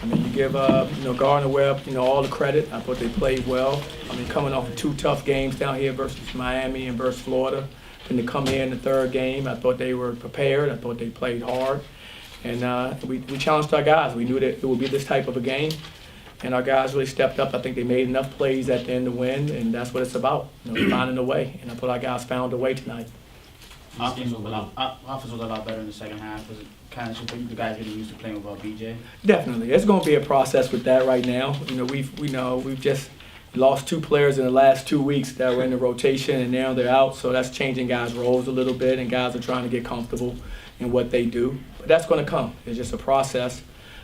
I mean, you give Gardner-Webb all the credit. I thought they played well. I mean, coming off of 2 tough games down here versus Miami and versus Florida, and to come here in the 3rd game, I thought they were prepared. I thought they played hard, and we challenged our guys. We knew that it would be this type of a game, and our guys really stepped up. I think they made enough plays at the end to win, and that's what it's about, finding a way. And I thought our guys found a way tonight. Offense was a lot better in the second half. Was it kind of you guys getting used to playing without BJ? Definitely, it's going to be a process with that right now. We've just lost 2 players in the last 2 weeks that were in the rotation, and now they're out. So that's changing guys' roles a little bit, and guys are trying to get comfortable in what they do. But that's going to come. It's just a process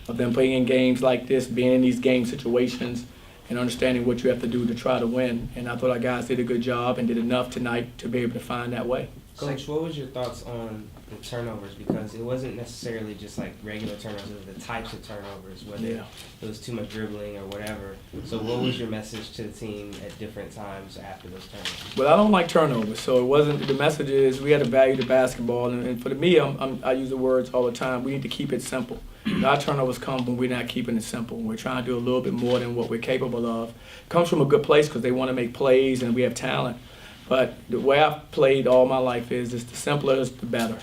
of them playing in games like this, being in these game situations, and understanding what you have to do to try to win. And I thought our guys did a good job and did enough tonight to be able to find that way. Coach, what was your thoughts on the turnovers? Because it wasn't necessarily just like regular turnovers, it was the types of turnovers, whether it was too much dribbling or whatever. So what was your message to the team at different times after those turnovers? Well, I don't like turnovers, so it wasn't. The message is we had to value the basketball, and for me, I use the words all the time. We need to keep it simple. Our turnovers come when we're not keeping it simple. We're trying to do a little bit more than what we're capable of. It comes from a good place because they want to make plays and we have talent. But the way I've played all my life is the simpler is the better.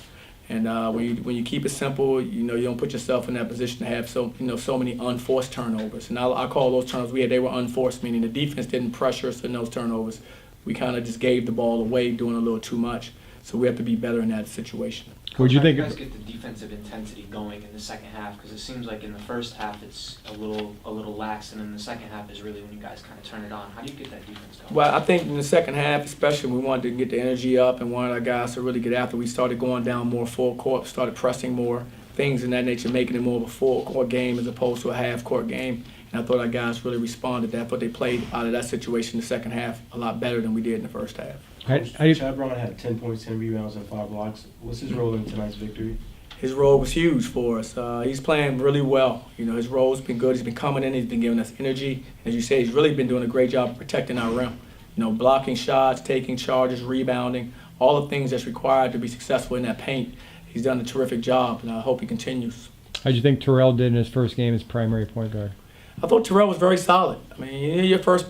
And when you keep it simple, you don't put yourself in that position to have so many unforced turnovers. And I call those turnovers they were unforced, meaning the defense didn't pressure us in those turnovers. We kind of just gave the ball away, doing a little too much. So we have to be better in that situation. What do you think? How do you guys get the defensive intensity going in the second half? Because it seems like in the first half it's a little lax, and in the second half is really when you guys kind of turn it on. How do you get that defense going? Well, I think in the second half, especially, we wanted to get the energy up and wanted our guys to really get after. We started going down more full court, started pressing more, things in that nature, making it more of a full court game as opposed to a half court game. And I thought our guys really responded to that. I thought they played out of that situation in the second half a lot better than we did in the first half. Chad Brown had 10 points, 10 rebounds, and 5 blocks. What's his role in tonight's victory? His role was huge for us. He's playing really well. His role's been good. He's been coming in. He's been giving us energy. As you say, he's really been doing a great job of protecting our rim. Blocking shots, taking charges, rebounding, all the things that's required to be successful in that paint. He's done a terrific job, and I hope he continues. How do you think Terrell did in his first game as primary point guard? I thought Terrell was very solid. I mean, your first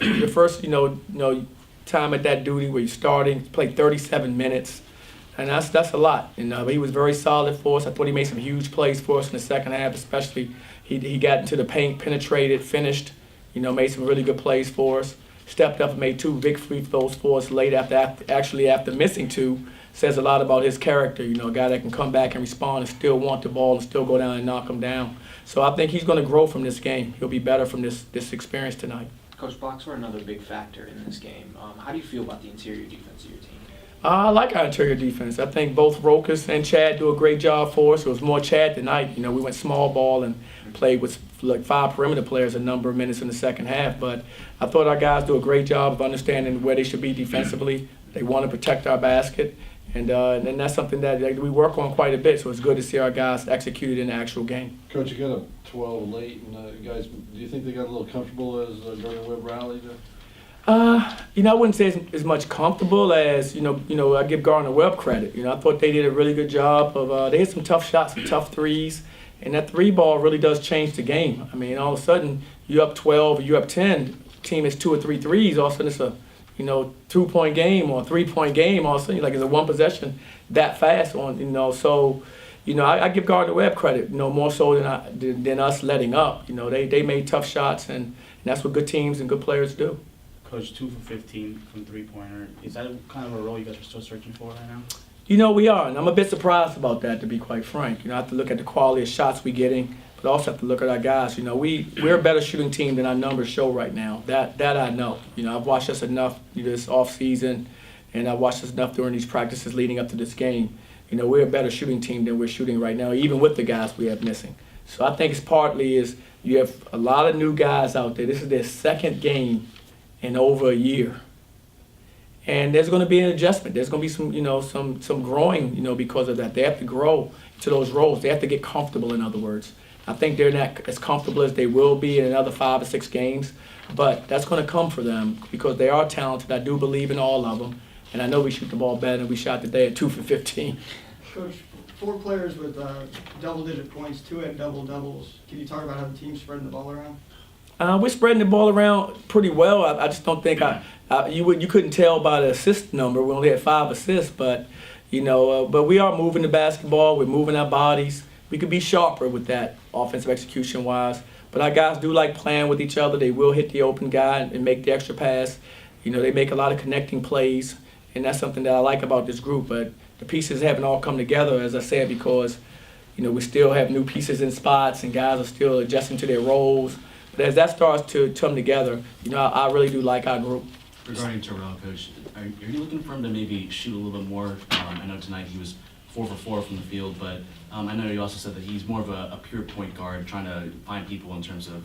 time at that duty where you're starting, played 37 minutes, and that's a lot. But he was very solid for us. I thought he made some huge plays for us in the second half, especially he got into the paint, penetrated, finished, made some really good plays for us. Stepped up and made 2 big free throws for us late after missing 2. Says a lot about his character, a guy that can come back and respond and still want the ball and still go down and knock him down. So I think he's going to grow from this game. He'll be better from this experience tonight. Coach, blocks were another big factor in this game. How do you feel about the interior defense of your team? I like our interior defense. I think both Rokas and Chad do a great job for us. It was more Chad tonight. We went small ball and played with like 5 perimeter players a number of minutes in the second half. But I thought our guys do a great job of understanding where they should be defensively. They want to protect our basket. And that's something that we work on quite a bit, so it's good to see our guys execute it in the actual game. Coach, you got a 12 late, and guys, do you think they got a little comfortable as Gardner-Webb rallied? I wouldn't say as much comfortable as, I give Gardner-Webb credit. I thought they did a really good job of, they had some tough shots, some tough threes, and that 3 ball really does change the game. I mean, all of a sudden, you're up 12 or you're up 10, team has 2 or 3 threes, all of a sudden it's a 2-point game or a 3-point game, all of a sudden, like it's a 1 possession that fast so, I give Gardner-Webb credit, more so than us letting up. They made tough shots, and that's what good teams and good players do. Coach, 2 for 15 from 3-pointer. Is that kind of a role you guys are still searching for right now? We are, and I'm a bit surprised about that, to be quite frank. I have to look at the quality of shots we're getting, but also have to look at our guys. We're a better shooting team than our numbers show right now. That I know. I've watched us enough this off season, and I've watched us enough during these practices leading up to this game. We're a better shooting team than we're shooting right now, even with the guys we have missing. So I think it's partly is you have a lot of new guys out there. This is their second game in over a year. And there's going to be an adjustment. There's going to be some growing, because of that. They have to grow to those roles. They have to get comfortable, in other words. I think they're not as comfortable as they will be in another 5 or 6 games, but that's going to come for them because they are talented. I do believe in all of them, and I know we shoot the ball better than we shot today at 2 for 15. Coach, 4 players with double-digit points, 2 had double-doubles. Can you talk about how the team's spreading the ball around? We're spreading the ball around pretty well. I just don't think you couldn't tell by the assist number. We only had 5 assists, but but we are moving the basketball. We're moving our bodies. We could be sharper with that offensive execution wise. But our guys do like playing with each other. They will hit the open guy and make the extra pass. They make a lot of connecting plays, and that's something that I like about this group. But the pieces haven't all come together, as I said, because we still have new pieces in spots, and guys are still adjusting to their roles. But as that starts to come together, I really do like our group. Regarding Terrell, Coach, are you looking for him to maybe shoot a little bit more? I know tonight he was 4 for 4 from the field, but I know you also said that he's more of a pure point guard, trying to find people in terms of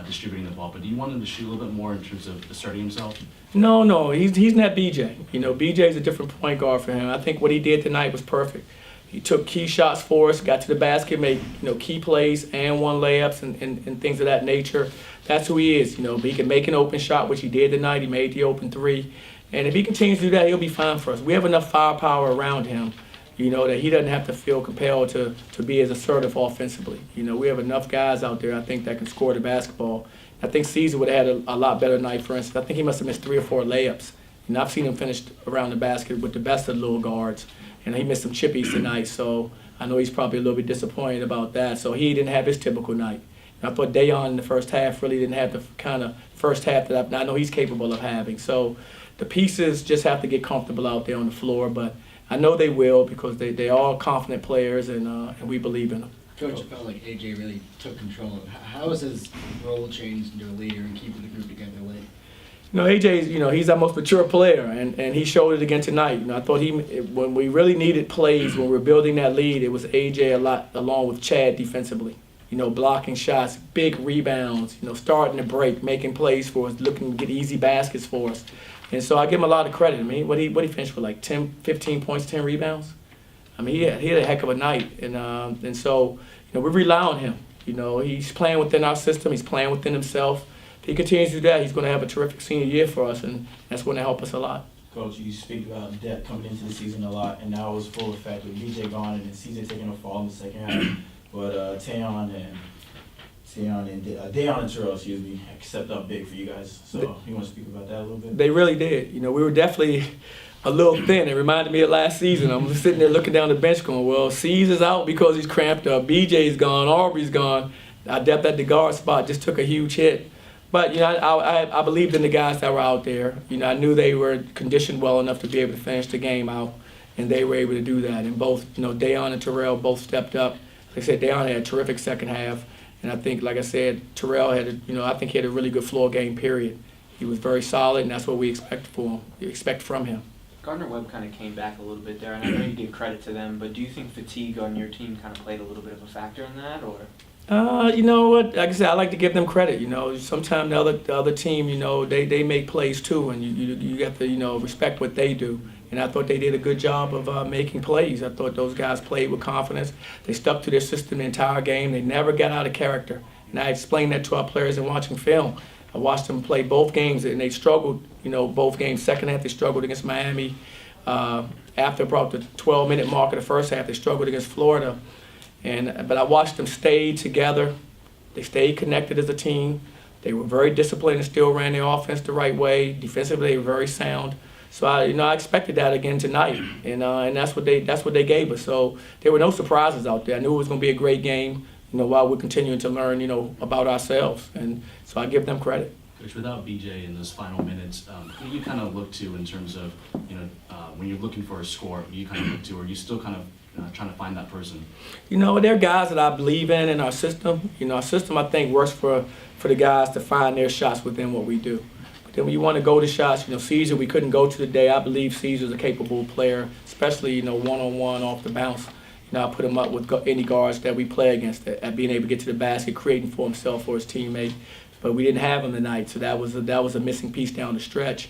distributing the ball. But do you want him to shoot a little bit more in terms of asserting himself? No, he's not BJ. BJ is a different point guard for him. I think what he did tonight was perfect. He took key shots for us, got to the basket, made key plays and won layups and things of that nature. That's who he is. He can make an open shot, which he did tonight. He made the open 3, and if he continues to do that, he'll be fine for us. We have enough firepower around him, that he doesn't have to feel compelled to be as assertive offensively. We have enough guys out there, I think, that can score the basketball. I think Caesar would have had a lot better night, for instance. I think he must have missed 3 or 4 layups. I've seen him finish around the basket with the best of the little guards, and he missed some chippies tonight, so I know he's probably a little bit disappointed about that. So he didn't have his typical night. I thought Dayon in the first half really didn't have the kind of first half that I know he's capable of having. So the pieces just have to get comfortable out there on the floor, but I know they will because they're all confident players, and we believe in them. Coach, it felt like AJ really took control. How has his role changed into a leader and keeping the group together late? AJ's, he's our most mature player, and he showed it again tonight. I thought when we really needed plays, when we were building that lead, it was AJ a lot along with Chad defensively. Blocking shots, big rebounds, starting to break, making plays for us, looking to get easy baskets for us. And so I give him a lot of credit. What he finished with, like 10, 15 points, 10 rebounds? He had a heck of a night. And so, we rely on him. He's playing within our system. He's playing within himself. If he continues to do that, he's going to have a terrific senior year for us, and that's going to help us a lot. Coach, you speak about depth coming into the season a lot, and now it's full effect with BJ gone and Caesar taking a fall in the second half. But Dayon and Terrell, stepped up big for you guys. So you want to speak about that a little bit? They really did. We were definitely a little thin. It reminded me of last season. I'm sitting there looking down the bench going, well, Caesar's out because he's cramped up. BJ's gone. Aubrey's gone. Our depth at the guard spot just took a huge hit. But, I believed in the guys that were out there. I knew they were conditioned well enough to be able to finish the game out, and they were able to do that. And both, Dayon and Terrell both stepped up. Like I said, Dayon had a terrific second half, and I think, like I said, Terrell had, I think he had a really good floor game, period. He was very solid, and that's what we expect from him. Gardner-Webb kind of came back a little bit there, and I know you give credit to them, but do you think fatigue on your team kind of played a little bit of a factor in that, or? You know what? Like I said, I like to give them credit. Sometimes the other team, they make plays too, and you have to, respect what they do. And I thought they did a good job of making plays. I thought those guys played with confidence. They stuck to their system the entire game. They never got out of character. And I explained that to our players in watching film. I watched them play both games, and they struggled. Both games. Second half, they struggled against Miami. After about the 12-minute mark of the first half, they struggled against Florida. But I watched them stay together. They stayed connected as a team. They were very disciplined and still ran their offense the right way. Defensively, they were very sound. So I expected that again tonight, and that's what they gave us. So there were no surprises out there. I knew it was going to be a great game. While we're continuing to learn, about ourselves, and so I give them credit. Coach, without BJ in those final minutes, who do you kind of look to in terms of when you're looking for a score? Who do you kind of look to, or are you still kind of trying to find that person? There are guys that I believe in our system. Our system, I think, works for the guys to find their shots within what we do. But then when you want to go to shots, Caesar, we couldn't go to today. I believe Caesar's a capable player, especially, one-on-one off the bounce. I put him up with any guards that we play against at being able to get to the basket, creating for himself or his teammate. But we didn't have him tonight, so that was a missing piece down the stretch.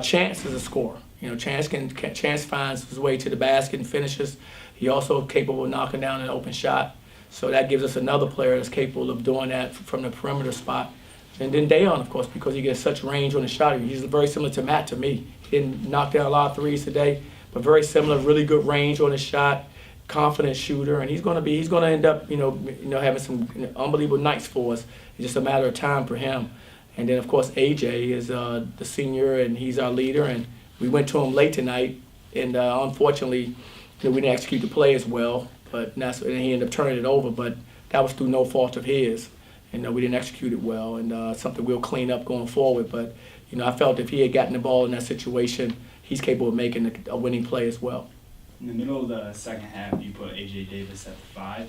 Chance is a scorer. Chance finds his way to the basket and finishes. He also capable of knocking down an open shot. So that gives us another player that's capable of doing that from the perimeter spot. And then Dayon, of course, because he gets such range on the shot. He's very similar to Matt to me. He didn't knock down a lot of threes today, but very similar, really good range on his shot. confident shooter, and he's going to end up, having some unbelievable nights for us. It's just a matter of time for him. And then, of course, AJ is the senior, and he's our leader. And we went to him late tonight, and unfortunately, we didn't execute the play as well. And he ended up turning it over, but that was through no fault of his. And we didn't execute it well, and something we'll clean up going forward. But I felt if he had gotten the ball in that situation, he's capable of making a winning play as well. In the middle of the second half, you put A.J. Davis at the 5.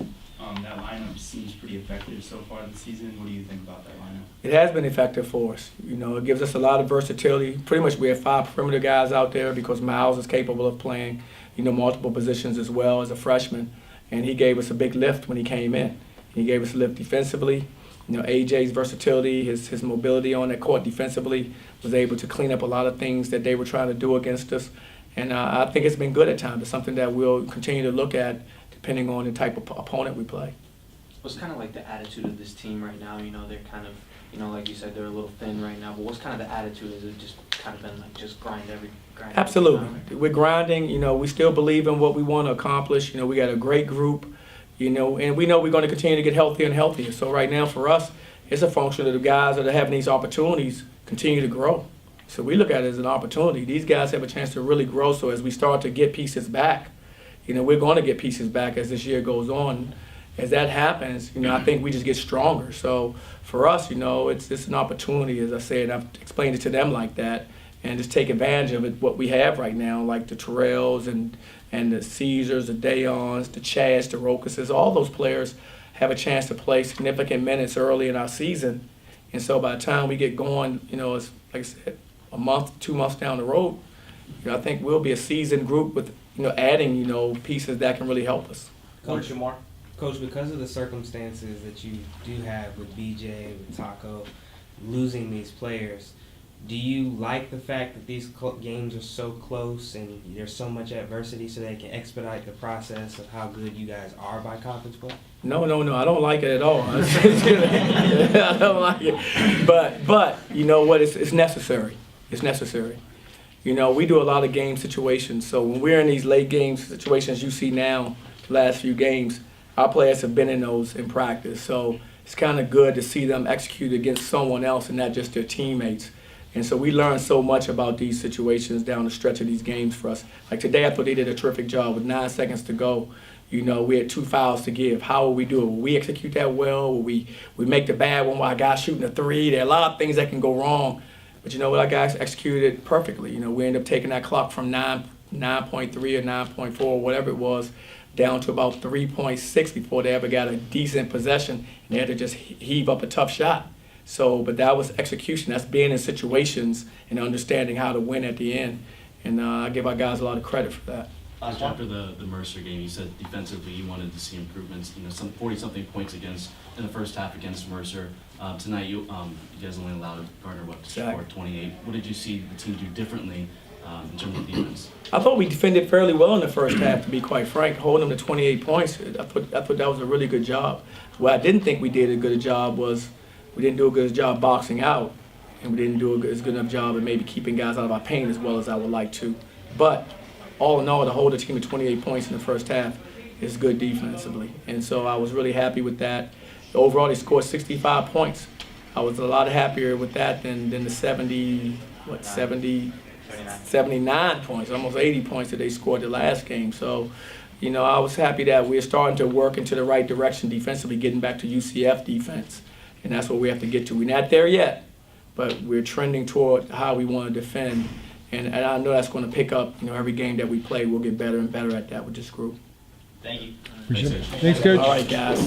That lineup seems pretty effective so far this season. What do you think about that lineup? It has been effective for us. It gives us a lot of versatility. Pretty much we have 5 perimeter guys out there because Miles is capable of playing, multiple positions as well as a freshman. And he gave us a big lift when he came in. He gave us a lift defensively. AJ's versatility, his mobility on the court defensively was able to clean up a lot of things that they were trying to do against us. And I think it's been good at times. It's something that we'll continue to look at depending on the type of opponent we play. What's kind of like the attitude of this team right now? They're kind of, like you said, they're a little thin right now, but what's kind of the attitude? Is it just kind of been like just grind every Absolutely. time? We're grinding. We still believe in what we want to accomplish. We got a great group, and we know we're going to continue to get healthier and healthier. So right now for us, it's a function of the guys that are having these opportunities continue to grow. So we look at it as an opportunity. These guys have a chance to really grow. So as we start to get pieces back, we're going to get pieces back as this year goes on. As that happens, I think we just get stronger. So for us, it's an opportunity, as I said. I've explained it to them like that, and just take advantage of it, what we have right now, like the Terrells and the Caesars, the Dayons, the Chads, the Rokuses. All those players have a chance to play significant minutes early in our season. And so by the time we get going, it's like I said, a month, 2 months down the road, I think we'll be a seasoned group with, adding, pieces that can really help us. Coach, because of the circumstances that you do have with BJ, with Taco, losing these players, do you like the fact that these games are so close and there's so much adversity so they can expedite the process of how good you guys are by conference play? No, I don't like it at all. I don't like it. But you know what? It's necessary. It's necessary. We do a lot of game situations. So when we're in these late game situations you see now, the last few games, our players have been in those in practice. So it's kind of good to see them execute against someone else and not just their teammates. And so we learned so much about these situations down the stretch of these games for us. Like today, I thought they did a terrific job with 9 seconds to go. We had 2 fouls to give. How will we do it? Will we execute that well? Will we make the bad one while a guy's shooting a 3? There are a lot of things that can go wrong. But you know what? Our guys executed it perfectly. We ended up taking that clock from 9.3 or 9.4 or whatever it was down to about 3.6 before they ever got a decent possession. And they had to just heave up a tough shot. But that was execution. That's being in situations and understanding how to win at the end. And I give our guys a lot of credit for that. After the Mercer game, you said defensively you wanted to see improvements. Some 40-something points in the first half against Mercer. Tonight you guys only allowed Gardner-Webb to score 28. What did you see the team do differently in terms of defense? I thought we defended fairly well in the first half, to be quite frank, holding them to 28 points. I thought that was a really good job. What I didn't think we did a good job was we didn't do a good job boxing out, and we didn't do as good enough job of maybe keeping guys out of our paint as well as I would like to. But all in all, to hold a team to 28 points in the first half is good defensively. And so I was really happy with that. Overall, they scored 65 points. I was a lot happier with that than the 79 points, almost 80 points that they scored the last game. So, I was happy that we're starting to work into the right direction defensively, getting back to UCF defense. And that's what we have to get to. We're not there yet, but we're trending toward how we want to defend. And I know that's going to pick up, every game that we play. We'll get better and better at that with this group. Thank you. Thanks, Coach. All right, guys.